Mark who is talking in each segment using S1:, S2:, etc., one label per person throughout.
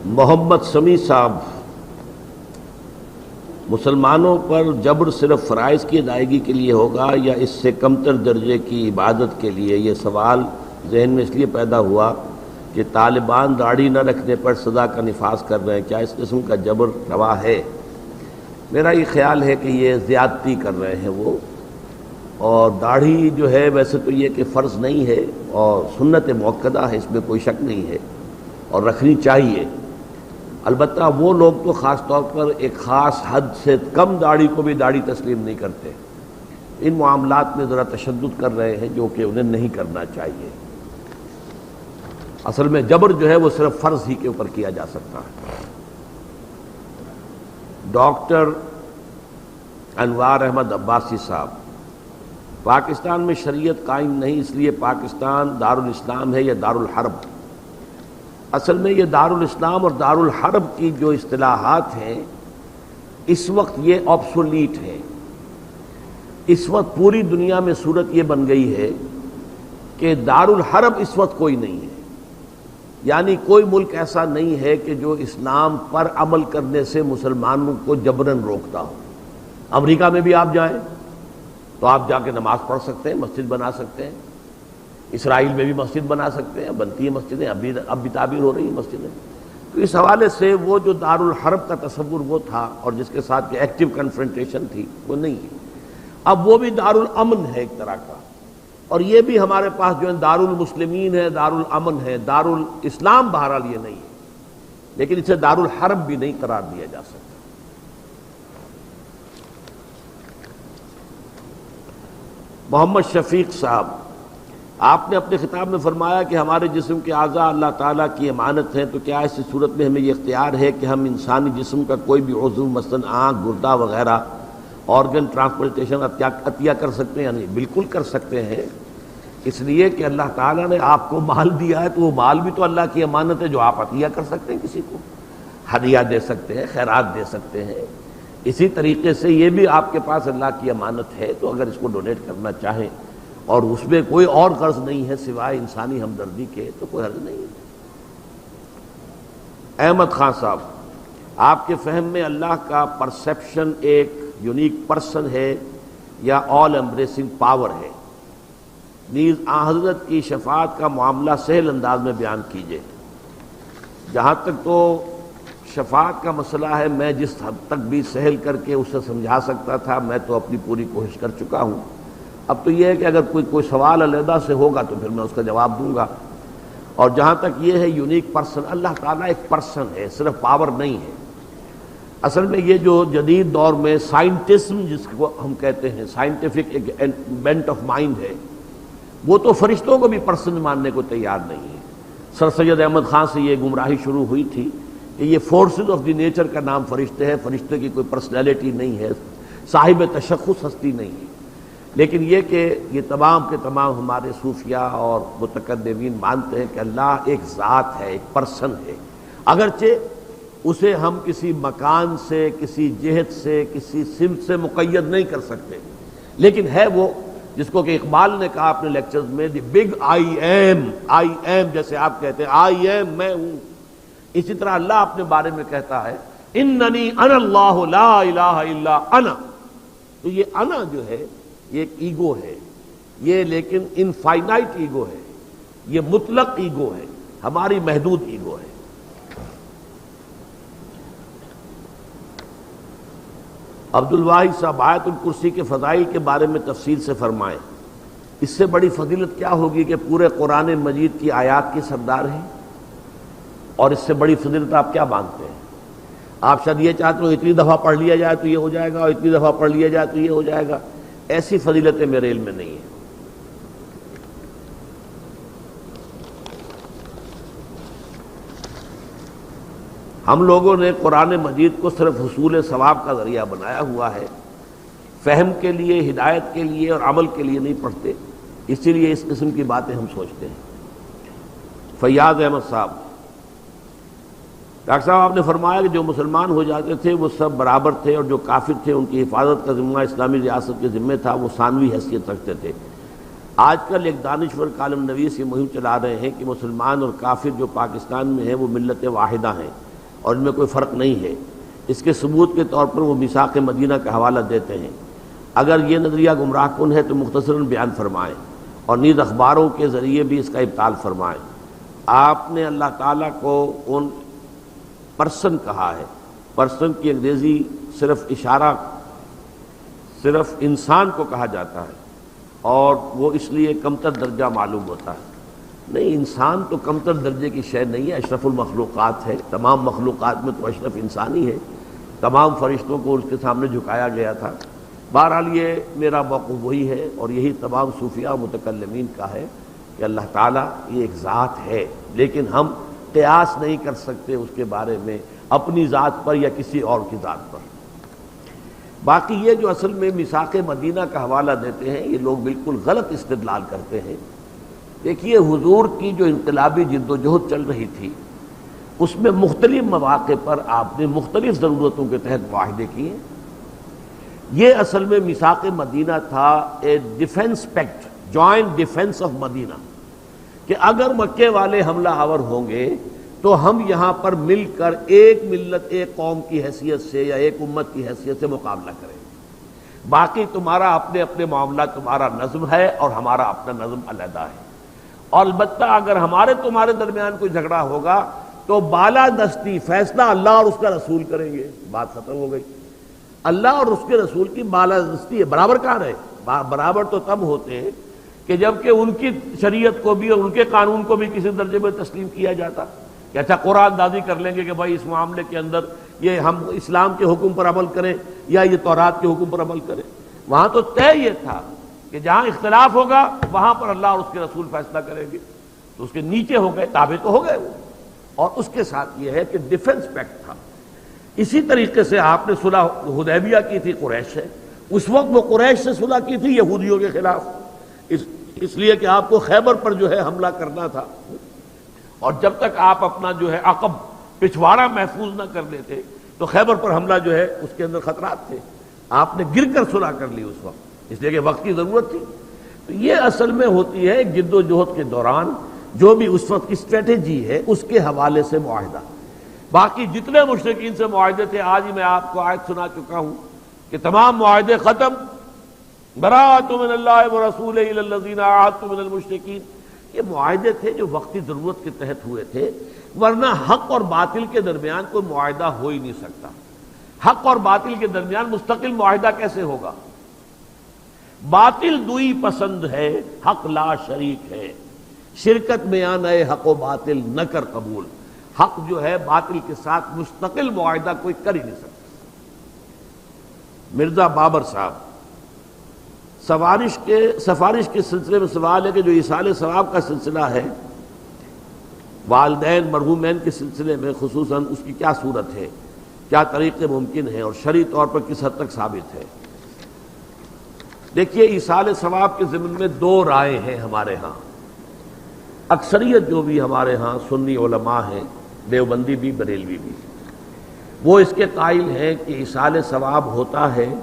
S1: محمد سمیع صاحب، مسلمانوں پر جبر صرف فرائض کی ادائیگی کے لیے ہوگا یا اس سے کمتر درجے کی عبادت کے لیے؟ یہ سوال ذہن میں اس لیے پیدا ہوا کہ طالبان داڑھی نہ رکھنے پر سزا کا نفاذ کر رہے ہیں، کیا اس قسم کا جبر روا ہے؟ میرا یہ خیال ہے کہ یہ زیادتی کر رہے ہیں وہ، اور داڑھی جو ہے ویسے تو یہ کہ فرض نہیں ہے اور سنت مؤکدہ ہے، اس میں کوئی شک نہیں ہے اور رکھنی چاہیے۔ البتہ وہ لوگ تو خاص طور پر ایک خاص حد سے کم داڑھی کو بھی داڑھی تسلیم نہیں کرتے، ان معاملات میں ذرا تشدد کر رہے ہیں جو کہ انہیں نہیں کرنا چاہیے۔ اصل میں جبر جو ہے وہ صرف فرض ہی کے اوپر کیا جا سکتا ہے۔ ڈاکٹر انوار احمد عباسی صاحب، پاکستان میں شریعت قائم نہیں، اس لیے پاکستان دارالاسلام ہے یا دارالحرب؟ اصل میں یہ دارالاسلام اور دارالحرب کی جو اصطلاحات ہیں اس وقت یہ آبسولیٹ ہے۔ اس وقت پوری دنیا میں صورت یہ بن گئی ہے کہ دارالحرب اس وقت کوئی نہیں ہے، یعنی کوئی ملک ایسا نہیں ہے کہ جو اسلام پر عمل کرنے سے مسلمانوں کو جبراً روکتا ہو۔ امریکہ میں بھی آپ جائیں تو آپ جا کے نماز پڑھ سکتے ہیں، مسجد بنا سکتے ہیں، اسرائیل میں بھی مسجد بنا سکتے ہیں، بنتی ہیں مسجدیں، اب بھی تعبیر ہو رہی ہیں مسجدیں۔ تو اس حوالے سے وہ جو دارالحرب کا تصور وہ تھا اور جس کے ساتھ ایکٹیو کنفرنٹیشن تھی وہ نہیں ہے۔ اب وہ بھی دارالامن ہے ایک طرح کا، اور یہ بھی ہمارے پاس جو ہے دارالمسلمین ہے، دارالامن ہے، دارالاسلام بہرحال یہ نہیں ہے، لیکن اسے دارالحرب بھی نہیں قرار دیا جا سکتا۔ محمد شفیق صاحب، آپ نے اپنے خطاب میں فرمایا کہ ہمارے جسم کے اعضاء اللہ تعالیٰ کی امانت ہیں، تو کیا اس صورت میں ہمیں یہ اختیار ہے کہ ہم انسانی جسم کا کوئی بھی عضو مثلا آنکھ، گردہ وغیرہ آرگن ٹرانسپلانٹیشن عطیہ کر سکتے ہیں؟ یعنی بالکل کر سکتے ہیں، اس لیے کہ اللہ تعالیٰ نے آپ کو مال دیا ہے تو وہ مال بھی تو اللہ کی امانت ہے جو آپ عطیہ کر سکتے ہیں، کسی کو ہدیہ دے سکتے ہیں، خیرات دے سکتے ہیں۔ اسی طریقے سے یہ بھی آپ کے پاس اللہ کی امانت ہے، تو اگر اس کو ڈونیٹ کرنا چاہیں اور اس میں کوئی اور غرض نہیں ہے سوائے انسانی ہمدردی کے تو کوئی حرج نہیں ہے۔ احمد خان صاحب، آپ کے فہم میں اللہ کا پرسیپشن ایک یونیک پرسن ہے یا آل امبریسنگ پاور ہے؟ نیز آن حضرت کی شفاعت کا معاملہ سہل انداز میں بیان کیجیے۔ جہاں تک تو شفاعت کا مسئلہ ہے، میں جس حد تک بھی سہل کر کے اسے سمجھا سکتا تھا میں تو اپنی پوری کوشش کر چکا ہوں۔ اب تو یہ ہے کہ اگر کوئی سوال علیحدہ سے ہوگا تو پھر میں اس کا جواب دوں گا۔ اور جہاں تک یہ ہے یونیک پرسن، اللہ تعالیٰ ایک پرسن ہے، صرف پاور نہیں ہے۔ اصل میں یہ جو جدید دور میں سائنٹزم جس کو ہم کہتے ہیں، سائنٹیفک ایک بینٹ آف مائنڈ ہے، وہ تو فرشتوں کو بھی پرسن ماننے کو تیار نہیں ہے۔ سر سید احمد خان سے یہ گمراہی شروع ہوئی تھی کہ یہ فورسز آف دی نیچر کا نام فرشتے ہیں، فرشتے کی کوئی پرسنالٹی نہیں ہے، صاحب تشخص ہستی نہیں ہے۔ لیکن یہ کہ یہ تمام کے تمام ہمارے صوفیاء اور متقدمین مانتے ہیں کہ اللہ ایک ذات ہے، ایک پرسن ہے، اگرچہ اسے ہم کسی مکان سے، کسی جہت سے، کسی سمت سے مقید نہیں کر سکتے، لیکن ہے وہ جس کو کہ اقبال نے کہا اپنے لیکچرز میں، دی بگ آئی ایم، جیسے آپ کہتے ہیں آئی ایم، میں ہوں، اسی طرح اللہ اپنے بارے میں کہتا ہے اننی انا اللہ لا الہ الا انا۔ تو یہ انا جو ہے یہ ایک ایگو ہے، یہ لیکن انفائنائٹ ایگو ہے، یہ مطلق ایگو ہے، ہماری محدود ایگو ہے۔ عبد الواحد صاحب، آیت الکرسی کے فضائل کے بارے میں تفصیل سے فرمائیں۔ اس سے بڑی فضیلت کیا ہوگی کہ پورے قرآن مجید کی آیات کی سردار ہیں، اور اس سے بڑی فضیلت آپ کیا مانتے ہیں؟ آپ شاید یہ چاہتے ہو اتنی دفعہ پڑھ لیا جائے تو یہ ہو جائے گا، اور اتنی دفعہ پڑھ لیا جائے تو یہ ہو جائے گا، ایسی فضیلتیں میرے علم میں نہیں ہیں۔ ہم لوگوں نے قرآن مجید کو صرف حصول ثواب کا ذریعہ بنایا ہوا ہے، فہم کے لیے، ہدایت کے لیے اور عمل کے لیے نہیں پڑھتے، اسی لیے اس قسم کی باتیں ہم سوچتے ہیں۔ فیاض احمد صاحب، ڈاکٹر صاحب آپ نے فرمایا کہ جو مسلمان ہو جاتے تھے وہ سب برابر تھے، اور جو کافر تھے ان کی حفاظت کا ذمہ اسلامی ریاست کے ذمہ تھا، وہ ثانوی حیثیت رکھتے تھے۔ آج کل ایک دانشور کالم نویس یہ مہم چلا رہے ہیں کہ مسلمان اور کافر جو پاکستان میں ہیں وہ ملت واحدہ ہیں، اور ان میں کوئی فرق نہیں ہے۔ اس کے ثبوت کے طور پر وہ میثاق مدینہ کا حوالہ دیتے ہیں۔ اگر یہ نظریہ گمراہ کن ہے تو مختصراً بیان فرمائیں، اور نیز اخباروں کے ذریعے بھی اس کا ابطال فرمائیں۔ آپ نے اللہ تعالیٰ کو ان پرسن کہا ہے، پرسن کی انگریزی صرف اشارہ، صرف انسان کو کہا جاتا ہے، اور وہ اس لیے کمتر درجہ معلوم ہوتا ہے۔ نہیں، انسان تو کمتر درجے کی شے نہیں ہے، اشرف المخلوقات ہے۔ تمام مخلوقات میں تو اشرف انسان ہی ہے، تمام فرشتوں کو اس کے سامنے جھکایا گیا تھا۔ بہرحال یہ میرا موقف وہی ہے، اور یہی تمام صوفیاء و متکلمین کا ہے کہ اللہ تعالیٰ یہ ایک ذات ہے، لیکن ہم قیاس نہیں کر سکتے اس کے بارے میں اپنی ذات پر یا کسی اور کی ذات پر۔ باقی یہ جو اصل میں میثاق مدینہ کا حوالہ دیتے ہیں، یہ لوگ بالکل غلط استدلال کرتے ہیں۔ دیکھیے، حضور کی جو انقلابی جد و جہد چل رہی تھی، اس میں مختلف مواقع پر آپ نے مختلف ضرورتوں کے تحت معاہدے کیے۔ یہ اصل میں میثاق مدینہ تھا، a defence pact, joint defence of Medina, کہ اگر مکے والے حملہ آور ہوں گے تو ہم یہاں پر مل کر ایک ملت، ایک قوم کی حیثیت سے یا ایک امت کی حیثیت سے مقابلہ کریں۔ باقی تمہارا اپنے اپنے معاملہ، تمہارا نظم ہے اور ہمارا اپنا نظم علیحدہ ہے، اور البتہ اگر ہمارے تمہارے درمیان کوئی جھگڑا ہوگا تو بالادستی فیصلہ اللہ اور اس کا رسول کریں گے۔ بات ختم ہو گئی۔ اللہ اور اس کے رسول کی بالادستی ہے، برابر کہاں رہے؟ برابر تو تب ہوتے ہیں کہ جب کہ ان کی شریعت کو بھی اور ان کے قانون کو بھی کسی درجے میں تسلیم کیا جاتا کہ اچھا قرآن اندازی کر لیں گے کہ بھائی اس معاملے کے اندر یہ ہم اسلام کے حکم پر عمل کریں یا یہ تورات کے حکم پر عمل کریں۔ وہاں تو طے یہ تھا کہ جہاں اختلاف ہوگا وہاں پر اللہ اور اس کے رسول فیصلہ کریں گے، تو اس کے نیچے ہو گئے، تابع تو ہو گئے وہ۔ اور اس کے ساتھ یہ ہے کہ ڈیفنس پیکٹ تھا۔ اسی طریقے سے آپ نے صلح حدیبیہ کی تھی قریش سے، اس وقت وہ قریش سے صلح کی تھی یہودیوں کے خلاف، اس لیے کہ آپ کو خیبر پر جو ہے حملہ کرنا تھا، اور جب تک آپ اپنا جو ہے عقب پچھواڑا محفوظ نہ کر لیتے تو خیبر پر حملہ جو ہے اس کے اندر خطرات تھے۔ آپ نے گر کر صلح کر لی اس وقت، اس لیے کہ وقت کی ضرورت تھی۔ تو یہ اصل میں ہوتی ہے جد و جہد کے دوران جو بھی اس وقت کی اسٹریٹجی ہے اس کے حوالے سے معاہدہ۔ باقی جتنے مشرکین سے معاہدے تھے، آج ہی میں آپ کو آیت سنا چکا ہوں کہ تمام معاہدے ختم، براءۃ من اللہ ورسولہ الی الذین عاہدتم من المشرکین۔ یہ معاہدے تھے جو وقتی ضرورت کے تحت ہوئے تھے، ورنہ حق اور باطل کے درمیان کوئی معاہدہ ہو ہی نہیں سکتا۔ حق اور باطل کے درمیان مستقل معاہدہ کیسے ہوگا؟ باطل دوئی پسند ہے، حق لا شریک ہے، شرکت میں آنا حق و باطل نہ کر قبول۔ حق جو ہے باطل کے ساتھ مستقل معاہدہ کوئی کر ہی نہیں سکتا۔ مرزا بابر صاحب سفارش کے سلسلے میں سوال ہے کہ جو ایصال ثواب کا سلسلہ ہے، والدین مرحومین کے سلسلے میں خصوصاً اس کی کیا صورت ہے، کیا طریقے ممکن ہیں اور شرعی طور پر کس حد تک ثابت ہے؟ دیکھیے، ایصال ثواب کے ضمن میں دو رائے ہیں ہمارے ہاں۔ اکثریت جو بھی ہمارے ہاں سنی علماء ہیں، دیوبندی بھی بریلوی بھی، وہ اس کے قائل ہیں کہ ایصال ثواب ہوتا ہے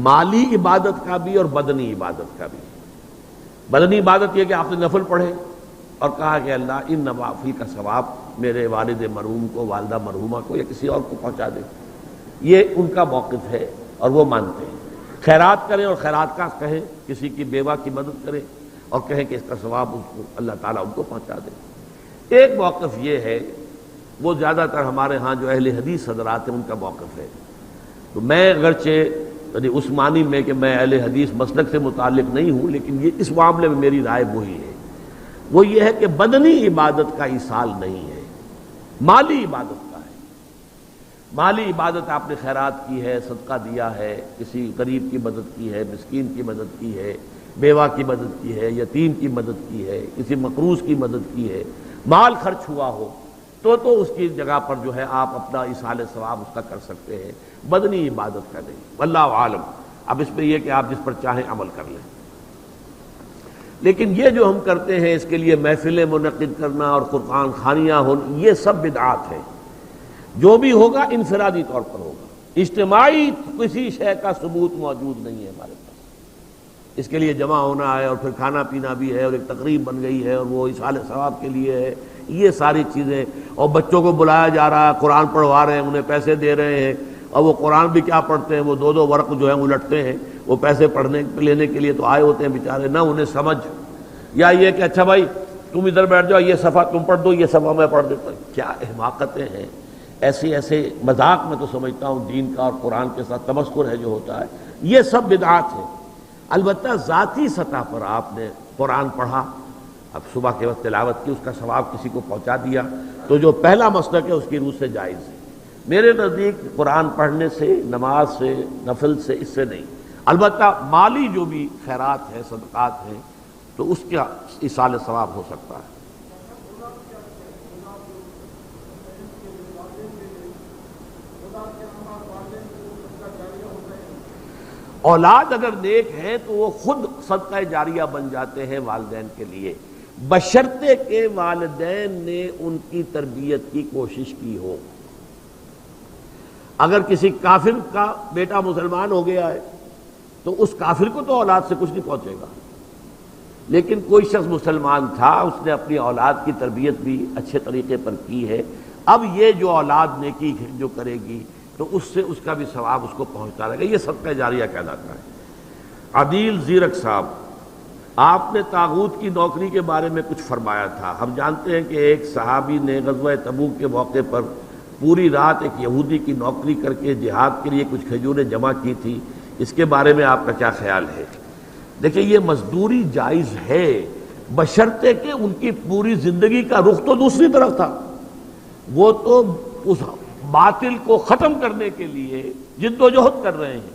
S1: مالی عبادت کا بھی اور بدنی عبادت کا بھی۔ بدنی عبادت یہ کہ آپ نے نفل پڑھے اور کہا کہ اللہ ان نوافل کا ثواب میرے والد مرحوم کو، والدہ مرحومہ کو یا کسی اور کو پہنچا دے، یہ ان کا موقف ہے اور وہ مانتے ہیں۔ خیرات کریں اور خیرات کا کہیں، کسی کی بیوہ کی مدد کریں اور کہیں کہ اس کا ثواب اس کو اللہ تعالیٰ ان کو پہنچا دے۔ ایک موقف یہ ہے، وہ زیادہ تر ہمارے ہاں جو اہل حدیث حضرات ہیں ان کا موقف ہے۔ تو میں اگرچہ اس معنی میں کہ میں اہل حدیث مسلک سے متعلق نہیں ہوں، لیکن یہ اس معاملے میں میری رائے وہی ہے، وہ یہ ہے کہ بدنی عبادت کا ایصال نہیں ہے، مالی عبادت کا ہے۔ مالی عبادت آپ نے خیرات کی ہے، صدقہ دیا ہے، کسی غریب کی مدد کی ہے، مسکین کی مدد کی ہے، بیوہ کی مدد کی ہے، یتیم کی مدد کی ہے، کسی مقروض کی مدد کی ہے، مال خرچ ہوا ہو تو اس کی جگہ پر جو ہے آپ اپنا ایصال ثواب اس کا کر سکتے ہیں، بدنی عبادت کا نہیں۔ واللہ عالم۔ اب اس میں یہ کہ آپ جس پر چاہیں عمل کر لیں، لیکن یہ جو ہم کرتے ہیں اس کے لیے محفلیں منعقد کرنا اور قرآن خوانیاں ہونا، یہ سب بدعات ہے۔ جو بھی ہوگا انفرادی طور پر ہوگا، اجتماعی کسی شے کا ثبوت موجود نہیں ہے ہمارے پاس۔ اس کے لیے جمع ہونا ہے اور پھر کھانا پینا بھی ہے اور ایک تقریب بن گئی ہے اور وہ ایصال ثواب کے لیے ہے، یہ ساری چیزیں، اور بچوں کو بلایا جا رہا ہے، قرآن پڑھوا رہے ہیں، انہیں پیسے دے رہے ہیں، اور وہ قرآن بھی کیا پڑھتے ہیں، وہ دو دو ورق جو ہیں الٹتے ہیں، وہ پیسے پڑھنے لینے کے لیے تو آئے ہوتے ہیں بیچارے، نہ انہیں سمجھ، یا یہ کہ اچھا بھائی تم ادھر بیٹھ جاؤ، یہ صفحہ تم پڑھ دو، یہ صفحہ میں پڑھ دیتا ہوں۔ کیا حماقتیں ہیں، ایسے مذاق میں تو سمجھتا ہوں دین کا اور قرآن کے ساتھ تمسخر ہے جو ہوتا ہے، یہ سب بدعات ہے۔ البتہ ذاتی سطح پر آپ نے قرآن پڑھا، اب صبح کے وقت تلاوت کی، اس کا ثواب کسی کو پہنچا دیا، تو جو پہلا مسلک ہے اس کی روح سے جائز ہے۔ میرے نزدیک قرآن پڑھنے سے، نماز سے، نفل سے، اس سے نہیں، البتہ مالی جو بھی خیرات ہیں، صدقات ہیں، تو اس کا ایصال ثواب ہو سکتا ہے۔ اولاد اگر نیک ہے تو وہ خود صدقہ جاریہ بن جاتے ہیں والدین کے لیے، بشرطے کہ والدین نے ان کی تربیت کی کوشش کی ہو۔ اگر کسی کافر کا بیٹا مسلمان ہو گیا ہے تو اس کافر کو تو اولاد سے کچھ نہیں پہنچے گا، لیکن کوئی شخص مسلمان تھا، اس نے اپنی اولاد کی تربیت بھی اچھے طریقے پر کی ہے، اب یہ جو اولاد نیکی جو کرے گی تو اس سے اس کا بھی ثواب اس کو پہنچتا رہے گا، یہ صدقہ جاریہ کہلاتا ہے۔ عدیل زیرک صاحب، آپ نے طاغوت کی نوکری کے بارے میں کچھ فرمایا تھا۔ ہم جانتے ہیں کہ ایک صحابی نے غزوہ تبوک کے موقع پر پوری رات ایک یہودی کی نوکری کر کے جہاد کے لیے کچھ کھجوریں جمع کی تھی، اس کے بارے میں آپ کا کیا خیال ہے؟ دیکھیں یہ مزدوری جائز ہے، بشرطے کہ ان کی پوری زندگی کا رخ تو دوسری طرف تھا، وہ تو اس باطل کو ختم کرنے کے لیے جد و جہد کر رہے ہیں۔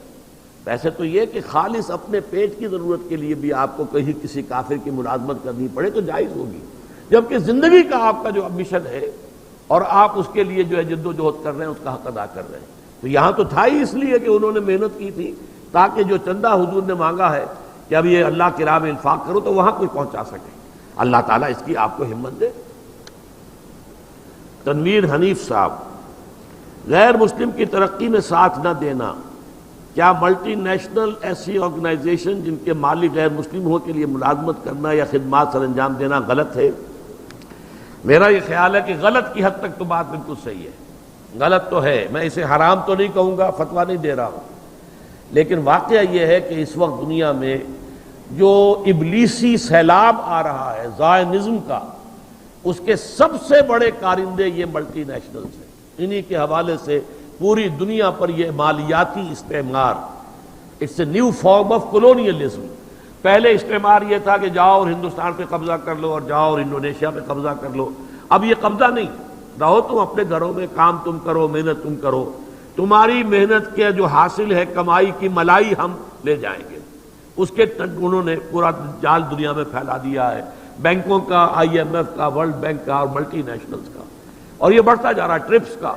S1: ویسے تو یہ کہ خالص اپنے پیٹ کی ضرورت کے لیے بھی آپ کو کہیں کسی کافر کی ملازمت کرنی پڑے تو جائز ہوگی، جبکہ زندگی کا آپ کا جو مشن ہے اور آپ اس کے لیے جو ہے جد و جہد کر رہے ہیں، اس کا حق ادا کر رہے ہیں، تو یہاں تو تھا ہی اس لیے کہ انہوں نے محنت کی تھی تاکہ جو چندہ حضور نے مانگا ہے کہ اب یہ اللہ کی راہ میں انفاق کرو تو وہاں کوئی پہنچا سکے۔ اللہ تعالیٰ اس کی آپ کو ہمت دے۔ تنویر حنیف صاحب، غیر مسلم کی ترقی میں ساتھ نہ دینا، کیا ملٹی نیشنل ایسی آرگنائزیشن جن کے مالک غیر مسلموں کے لیے ملازمت کرنا یا خدمات سر انجام دینا غلط ہے؟ میرا یہ خیال ہے کہ غلط کی حد تک تو بات بالکل صحیح ہے، غلط تو ہے، میں اسے حرام تو نہیں کہوں گا، فتویٰ نہیں دے رہا ہوں، لیکن واقعہ یہ ہے کہ اس وقت دنیا میں جو ابلیسی سیلاب آ رہا ہے زائنزم کا، اس کے سب سے بڑے کارندے یہ ملٹی نیشنلز ہیں۔ انہی کے حوالے سے پوری دنیا پر یہ مالیاتی استعمار، it's a new form of colonialism. پہلے استعمار یہ تھا کہ جاؤ اور ہندوستان پہ قبضہ کر لو اور جاؤ اور انڈونیشیا پہ قبضہ کر لو، اب یہ قبضہ نہیں، رہو تم اپنے گھروں میں، کام تم کرو، محنت تم کرو، تمہاری محنت کے جو حاصل ہے کمائی کی ملائی ہم لے جائیں گے۔ اس کے تک انہوں نے پورا جال دنیا میں پھیلا دیا ہے، بینکوں کا، آئی ایم ایف کا، ورلڈ بینک کا اور ملٹی نیشنلز کا، اور یہ بڑھتا جا رہا ہے، ٹرپس کا،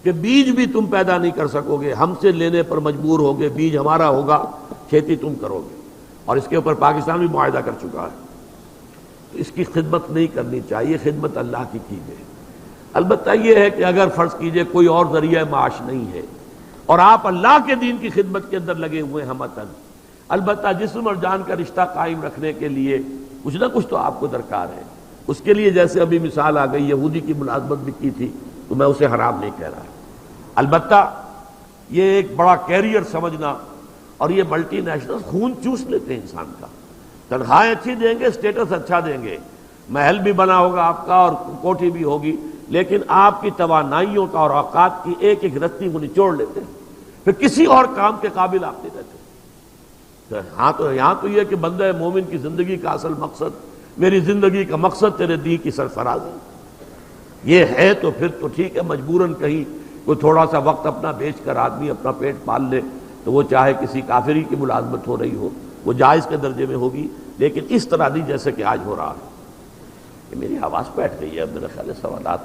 S1: کہ بیج بھی تم پیدا نہیں کر سکو گے، ہم سے لینے پر مجبور ہوگے، بیج ہمارا ہوگا، کھیتی تم کرو گے، اور اس کے اوپر پاکستان بھی معاہدہ کر چکا ہے۔ تو اس کی خدمت نہیں کرنی چاہیے، خدمت اللہ کی کیجیے۔ البتہ یہ ہے کہ اگر فرض کیجئے کوئی اور ذریعہ معاش نہیں ہے اور آپ اللہ کے دین کی خدمت کے اندر لگے ہوئے ہیں ہمتاً، البتہ جسم اور جان کا رشتہ قائم رکھنے کے لیے کچھ نہ کچھ تو آپ کو درکار ہے، اس کے لیے جیسے ابھی مثال آ گئی، یہودی کی ملازمت بھی کی تھی، تو میں اسے حرام نہیں کہہ رہا، البتہ یہ ایک بڑا کیریئر سمجھنا، اور یہ ملٹی نیشنل خون چوس لیتے ہیں انسان کا، تنخواہیں اچھی دیں گے، اسٹیٹس اچھا دیں گے، محل بھی بنا ہوگا آپ کا اور کوٹھی بھی ہوگی، لیکن آپ کی توانائیوں کا اور اوقات کی ایک ایک رتی کو نچوڑ لیتے ہیں، پھر کسی اور کام کے قابل آپ نہیں رہتے۔ ہاں تو یہاں تو یہ کہ بندہ مومن کی زندگی کا اصل مقصد، میری زندگی کا مقصد تیرے دین کی سرفرازی، یہ ہے تو پھر تو ٹھیک ہے، مجبوراً کہیں کوئی تھوڑا سا وقت اپنا بیچ کر آدمی اپنا پیٹ پال لے تو وہ چاہے کسی کافری کی ملازمت ہو رہی ہو وہ جائز کے درجے میں ہوگی، لیکن اس طرح نہیں جیسے کہ آج ہو رہا ہے۔ کہ میری آواز بیٹھ گئی ہے، اب میرا خیال ہے سوالات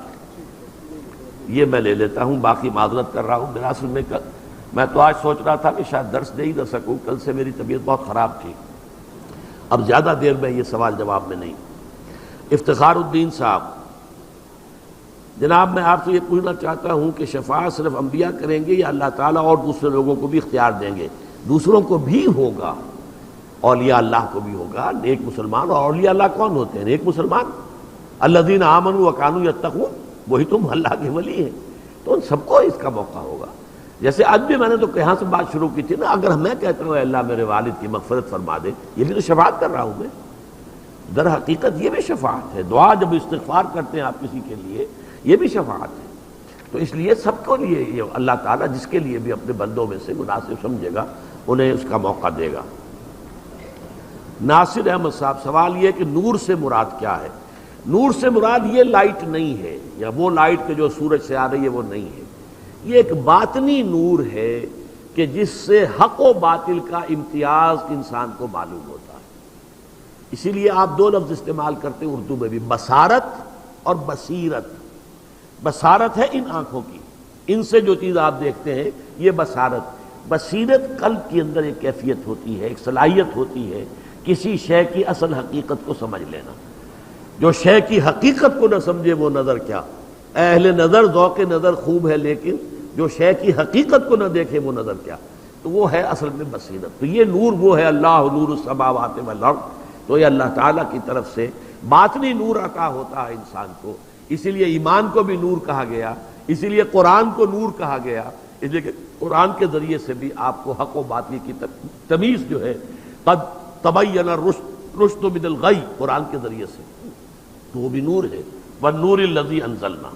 S1: یہ میں لے لیتا ہوں، باقی معذرت کر رہا ہوں۔ میرا اصل میں تو آج سوچ رہا تھا کہ شاید درس دے ہی نہ سکوں، کل سے میری طبیعت بہت خراب تھی، اب زیادہ دیر میں یہ سوال جواب میں نہیں۔ افتخار الدین صاحب، جناب میں آپ سے یہ پوچھنا چاہتا ہوں کہ شفاعت صرف انبیاء کریں گے یا اللہ تعالیٰ اور دوسرے لوگوں کو بھی اختیار دیں گے؟ دوسروں کو بھی ہوگا، اولیاء اللہ کو بھی ہوگا، نیک مسلمان. اور اولیاء اللہ کون ہوتے ہیں؟ نیک مسلمان. الذین آمنوا وکانوا یتقون، وہی تم اللہ کے ولی ہیں. تو ان سب کو اس کا موقع ہوگا. جیسے آج بھی میں نے تو یہاں سے بات شروع کی تھی نا، اگر میں کہتا ہوں اے اللہ میرے والد کی مغفرت فرما دے، یہ بھی تو شفاعت کر رہا ہوں میں. در حقیقت یہ بھی شفاعت ہے. دعا جب استغفار کرتے ہیں آپ کسی کے لیے، یہ بھی شفاعت ہے. تو اس لیے سب کو لیے یہ اللہ تعالیٰ جس کے لیے بھی اپنے بندوں میں سے مناسب سمجھے گا انہیں اس کا موقع دے گا. ناصر احمد صاحب، سوال یہ کہ نور سے مراد کیا ہے؟ نور سے مراد یہ لائٹ نہیں ہے، یا وہ لائٹ کہ جو سورج سے آ رہی ہے وہ نہیں ہے. یہ ایک باطنی نور ہے کہ جس سے حق و باطل کا امتیاز انسان کو معلوم ہوتا ہے. اسی لیے آپ دو لفظ استعمال کرتے ہیں اردو میں بھی، بصارت اور بصیرت. بصارت ہے ان آنکھوں کی، ان سے جو چیز آپ دیکھتے ہیں یہ بصارت. بصیرت قلب کے اندر ایک کیفیت ہوتی ہے، ایک صلاحیت ہوتی ہے کسی شے کی اصل حقیقت کو سمجھ لینا. جو شے کی حقیقت کو نہ سمجھے وہ نظر کیا. اہل نظر ذوق نظر خوب ہے، لیکن جو شے کی حقیقت کو نہ دیکھے وہ نظر کیا. تو وہ ہے اصل میں بصیرت. تو یہ نور وہ ہے، اللہ نور السماوات والارض. تو یہ اللہ تعالیٰ کی طرف سے باطنی نور عطا ہوتا ہے انسان کو. اسی لیے ایمان کو بھی نور کہا گیا، اسی لیے قرآن کو نور کہا گیا، اس لیے کہ قرآن کے ذریعے سے بھی آپ کو حق و باطل کی تمیز جو ہے، قد تبین الرشد من الغی، قرآن کے ذریعے سے تو وہ بھی نور ہے. والنور الذی انزلنا.